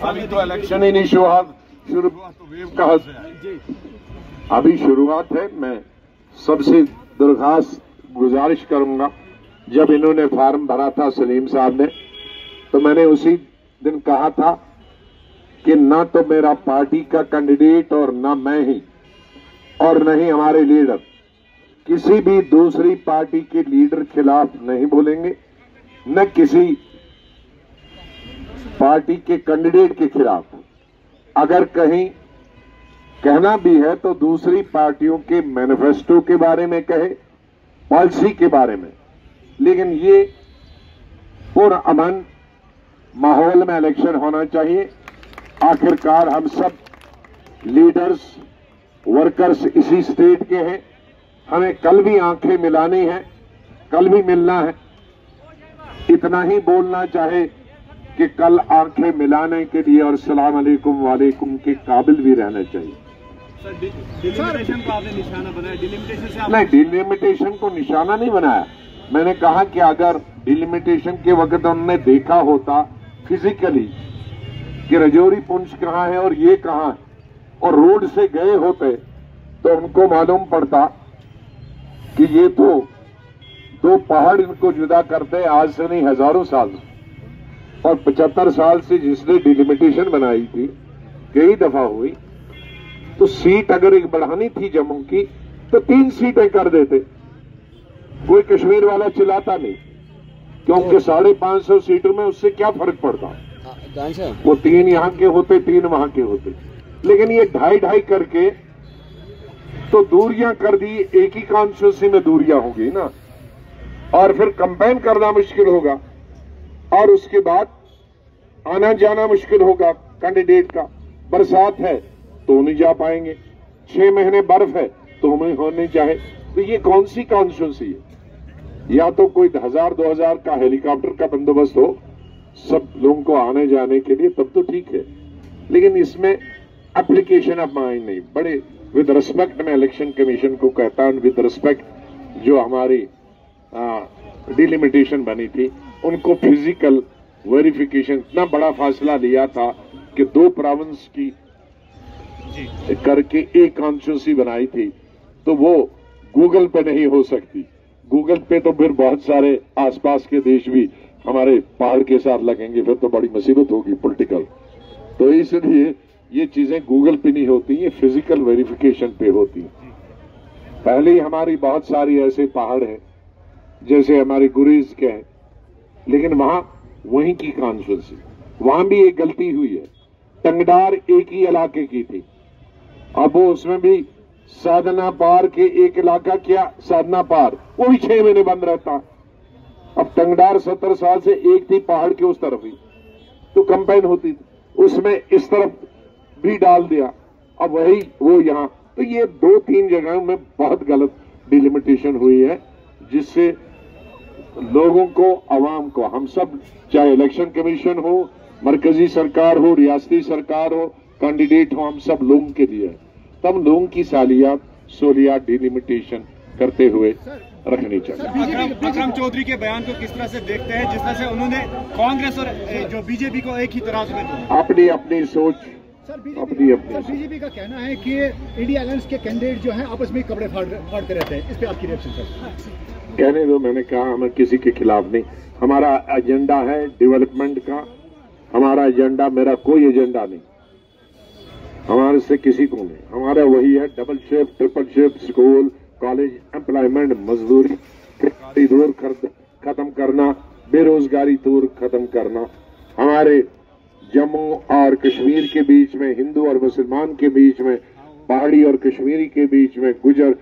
अभी तो इलेक्शन ही नहीं शुरू हुआ तो वेव कहां से आई? अभी शुरुआत है। मैं सबसे दरखास्त गुजारिश करूंगा, जब इन्होंने फार्म भरा था सलीम साहब ने, तो मैंने उसी दिन कहा था कि ना तो मेरा पार्टी का कैंडिडेट और ना मैं ही और न ही हमारे लीडर किसी भी दूसरी पार्टी के लीडर खिलाफ नहीं बोलेंगे, न किसी पार्टी के कैंडिडेट के खिलाफ। अगर कहीं कहना भी है तो दूसरी पार्टियों के मैनिफेस्टो के बारे में कहे, पॉलिसी के बारे में, लेकिन ये पुरअमन माहौल में इलेक्शन होना चाहिए। आखिरकार हम सब लीडर्स वर्कर्स इसी स्टेट के हैं, हमें कल भी आंखें मिलानी है, कल भी मिलना है। इतना ही बोलना चाहे कि कल आंखें मिलाने के लिए और सलाम अलैकुम वालेकुम के काबिल भी रहना चाहिए। सर, डिलिमिटेशन को आपने निशाना बनाया, डिलिमिटेशन से आप... नहीं, डिलिमिटेशन को निशाना नहीं बनाया। मैंने कहा कि अगर डिलिमिटेशन के वक्त उन्होंने देखा होता फिजिकली कि रजौरी पुंछ कहां है और ये कहां है, और रोड से गए होते तो उनको मालूम पड़ता कि ये तो दो पहाड़ इनको जुदा करते आज से नहीं हजारों साल, और 75 साल से जिसने डिलिमिटेशन बनाई थी कई दफा हुई। तो सीट अगर एक बढ़ानी थी जम्मू की तो 3 सीटें कर देते, कोई कश्मीर वाला चिल्लाता नहीं, क्योंकि 550 सीटों में उससे क्या फर्क पड़ता। वो 3 यहां के होते, 3 वहां के होते। लेकिन ये 2.5 करके तो दूरियां कर दी, एक ही कॉन्स्टिट्यूंसी में दूरियां होगी ना, और फिर कंपेन करना मुश्किल होगा, और उसके बाद आना जाना मुश्किल होगा कैंडिडेट का। बरसात है तो नहीं जा पाएंगे, 6 महीने बर्फ है तो हमें होनी चाहे। तो ये कौन सी कॉन्स्टिट्यूंसी है? या तो कोई 1000-2000 का हेलीकॉप्टर का बंदोबस्त हो सब लोगों को आने जाने के लिए, तब तो ठीक है। लेकिन इसमें एप्लीकेशन ऑफ माइंड नहीं, बड़े विद रिस्पेक्ट मैं इलेक्शन कमीशन को कहता हूं, विद रिस्पेक्ट जो हमारी डिलिमिटेशन बनी थी उनको फिजिकल वेरिफिकेशन, इतना बड़ा फासला लिया था कि 2 प्रोविंस की करके एक कॉन्स्टिट्यूंसी बनाई थी, तो वो गूगल पे नहीं हो सकती। गूगल पे तो फिर बहुत सारे आसपास के देश भी हमारे पहाड़ के साथ लगेंगे, फिर तो बड़ी मुसीबत होगी पॉलिटिकल। तो इसलिए ये चीजें गूगल पे नहीं होती, ये फिजिकल वेरिफिकेशन पे होती। पहले ही हमारी बहुत सारी ऐसे पहाड़ हैं जैसे हमारे गुरेज के हैं, लेकिन वहां वहीं की कॉन्स्टिट्यूंसी, वहां भी एक गलती हुई है। टंगडार एक ही इलाके की थी, अब वो उसमें भी साधना पार के एक इलाका किया, साधना पार वो भी 6 महीने बंद रहता। अब टंगडार 70 साल से एक थी पहाड़ के उस तरफ ही, तो कंपेन होती थी, उसमें इस तरफ भी डाल दिया, अब वही वो यहां। तो ये 2-3 जगहों में बहुत गलत डिलिमिटेशन हुई है, जिससे लोगों को, अवाम को, हम सब, चाहे इलेक्शन कमीशन हो, मरकजी सरकार हो, रियासती सरकार हो, कैंडिडेट हो, हम सब लोगों के लिए, तब लोगों की सहूलियात डिलिमिटेशन करते हुए रखनी चाहिए। अकरम चौधरी के बयान को किस तरह से देखते हैं, जिस तरह से उन्होंने कांग्रेस और जो बीजेपी को एक ही तराजू में तोला? अपनी अपनी सोच, अपनी अपनी। बीजेपी का कहना है कि इंडिया अलायंस के कैंडिडेट जो हैं आपस में कपड़े फाड़ते रहते हैं, इस पे आपकी रिएक्शन सर? कहने दो, मैंने कहा हमें किसी के खिलाफ नहीं, हमारा एजेंडा है डेवलपमेंट का, हमारा एजेंडा, मेरा कोई एजेंडा नहीं, हमारे से किसी को नहीं, हमारा वही है double shift, triple shift, school, college, employment, मजदूरी दूर खत्म करना, बेरोजगारी दूर खत्म करना, हमारे जम्मू और कश्मीर के बीच में, हिंदू और मुसलमान के बीच में, पहाड़ी और कश्मीरी के बीच में, गुजर